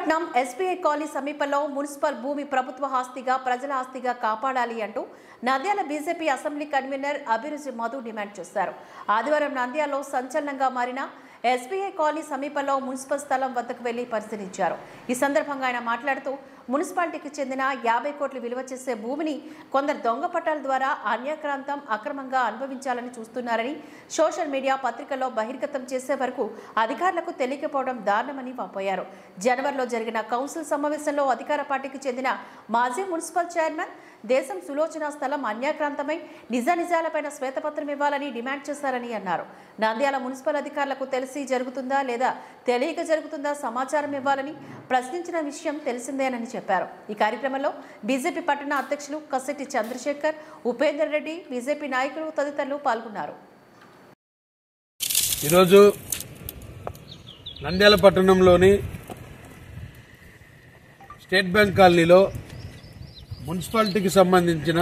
పట్నం SBI colony సమీపంలో municipal భూమి ప్రభుత్వ ఆస్తిగా ప్రజల ఆస్తిగా కాపాడాలి అంటూ నంద్యాల బీజేపీ అసెంబ్లీ కన్వీనర్ అభిరుచి మధు డిమాండ్ చేశారు. ఆదివారం నంద్యాలలో సంచలనంగా మారిన ఎస్బీఐ కాలనీ సమీపంలో మున్సిపల్ స్థలం వద్దకు వెళ్లి పరిశీలించారు. ఈ సందర్భంగా ఆయన మాట్లాడుతూ మున్సిపాలిటీకి చెందిన 50 కోట్లు విలువ చేసే భూమిని కొందరు దొంగ పట్టాల ద్వారా అన్యాక్రాంతం అక్రమంగా అనుభవించాలని చూస్తున్నారని, సోషల్ మీడియా పత్రికల్లో బహిర్గతం చేసే వరకు అధికారులకు తెలియకపోవడం దారుణమని వాపోయారు. జనవరిలో జరిగిన కౌన్సిల్ సమావేశంలో అధికార పార్టీకి చెందిన మాజీ మున్సిపల్ చైర్మన్ దేశం సులోచన స్థలం అన్యాక్రాంతమై నిజానిజాలపైన శ్వేతపత్రం ఇవ్వాలని డిమాండ్ చేశారని అన్నారు. నంద్యాల మున్సిపల్ అధికారులకు తెలిసి జరుగుతుందా లేదా తెలియక జరుగుతుందా సమాచారం ఇవ్వాలని ప్రశ్నించిన విషయం తెలిసిందేనని చెప్పారు. ఈ కార్యక్రమంలో బీజేపీ పట్టణ అధ్యక్షులు కసెట్టి చంద్రశేఖర్, ఉపేందర్ రెడ్డి, బీజేపీ నాయకులు తదితరులు పాల్గొన్నారు. ఈరోజు నంద్యాల పట్టణంలోని స్టేట్ బ్యాంక్ కాలనీలో మున్సిపాలిటీకి సంబంధించిన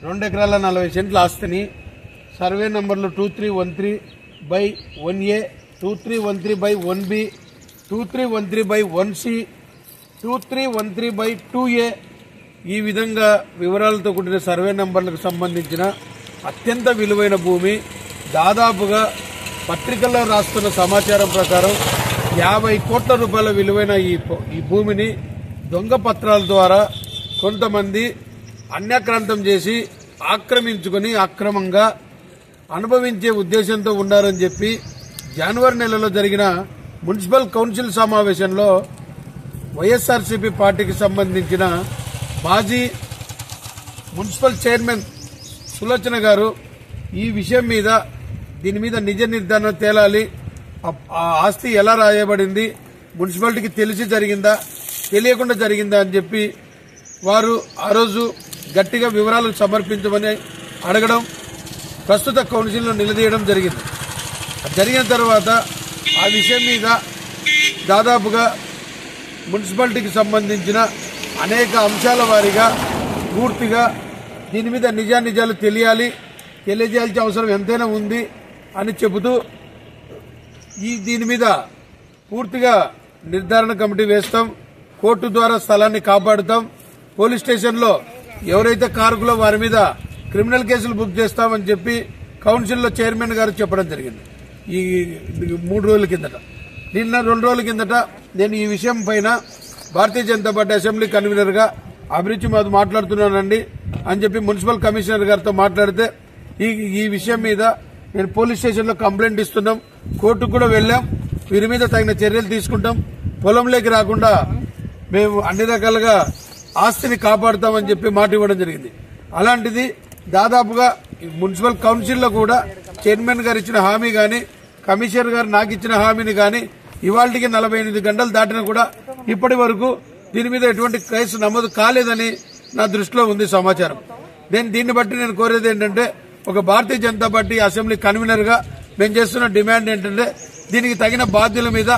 2 ఎకరాల 40 సెంట్ల ఆస్తిని సర్వే నంబర్లు 2313/1A, 2313/1B, 2313/1C, 2313/2A ఈ విధంగా వివరాలతో కూడిన సర్వే నంబర్లకు సంబంధించిన అత్యంత విలువైన భూమి, దాదాపుగా పత్రికల్లో రాస్తున్న సమాచారం ప్రకారం 50 కోట్ల రూపాయల విలువైన ఈ భూమిని దొంగ పత్రాల ద్వారా కొంతమంది అన్యాక్రాంతం చేసి ఆక్రమించుకుని అక్రమంగా అనుభవించే ఉద్దేశంతో ఉన్నారని చెప్పి జనవరి నెలలో జరిగిన మున్సిపల్ కౌన్సిల్ సమావేశంలో వైఎస్ఆర్సీపీ పార్టీకి సంబంధించిన మాజీ మున్సిపల్ చైర్మన్ సులోచన గారు ఈ విషయం మీద దీని మీద నిజ నిర్ధారణ తేలాలి, ఆ ఆస్తి ఎలా రాయబడింది, మున్సిపాలిటీకి తెలిసి జరిగిందా తెలియకుండా జరిగిందా అని చెప్పి వారు ఆ రోజు గట్టిగా వివరాలు సమర్పించమని అడగడం, ప్రస్తుత కౌన్సిల్లో నిలదీయడం జరిగింది. జరిగిన తర్వాత ఆ విషయం మీద దాదాపుగా మున్సిపాలిటీకి సంబంధించిన అనేక అంశాల వారీగా పూర్తిగా దీని మీద నిజానిజాలు తెలియజేయాల్సిన అవసరం ఎంతైనా ఉంది అని చెబుతూ దీని మీద పూర్తిగా నిర్ధారణ కమిటీ వేస్తాం, కోర్టు ద్వారా స్థలాన్ని కాపాడుతాం, పోలీస్ స్టేషన్లో ఎవరైతే కారకులో వారి మీద క్రిమినల్ కేసులు బుక్ చేస్తామని చెప్పి కౌన్సిల్లో చైర్మన్ గారు చెప్పడం జరిగింది. ఈ 3 రోజుల కిందట, నిన్న 2 రోజుల కిందట నేను ఈ విషయం పైన Bharatiya Janata party assembly convener గా అభిరుచి మాది మాట్లాడుతున్నానండి అని చెప్పి మున్సిపల్ కమిషనర్ గారితో మాట్లాడితే ఈ విషయం మీద నేను పోలీస్ స్టేషన్లో కంప్లైంట్ ఇస్తున్నాం, కోర్టుకు కూడా వెళ్లాం, వీరి మీద తగిన చర్యలు తీసుకుంటాం, పొలంలోకి రాకుండా మేము అన్ని రకాలుగా ఆస్తిని కాపాడుతామని చెప్పి మాట ఇవ్వడం జరిగింది. అలాంటిది దాదాపుగా మున్సిపల్ కౌన్సిల్లో కూడా చైర్మన్ గారు ఇచ్చిన హామీ గాని, కమిషనర్ గారు నాకు ఇచ్చిన హామీని గాని ఇవాళకి 48 గంటలు దాటినా కూడా ఇప్పటి వరకు దీని మీద ఎటువంటి కేసు నమోదు కాలేదని నా దృష్టిలో ఉంది సమాచారం. దీన్ని బట్టి నేను కోరేది ఏంటంటే, ఒక Bharatiya Janata party assembly convener గా మేము చేస్తున్న డిమాండ్ ఏంటంటే, దీనికి తగిన బాధ్యుల మీద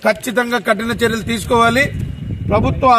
ఖచ్చితంగా కఠిన చర్యలు తీసుకోవాలి. ప్రభుత్వం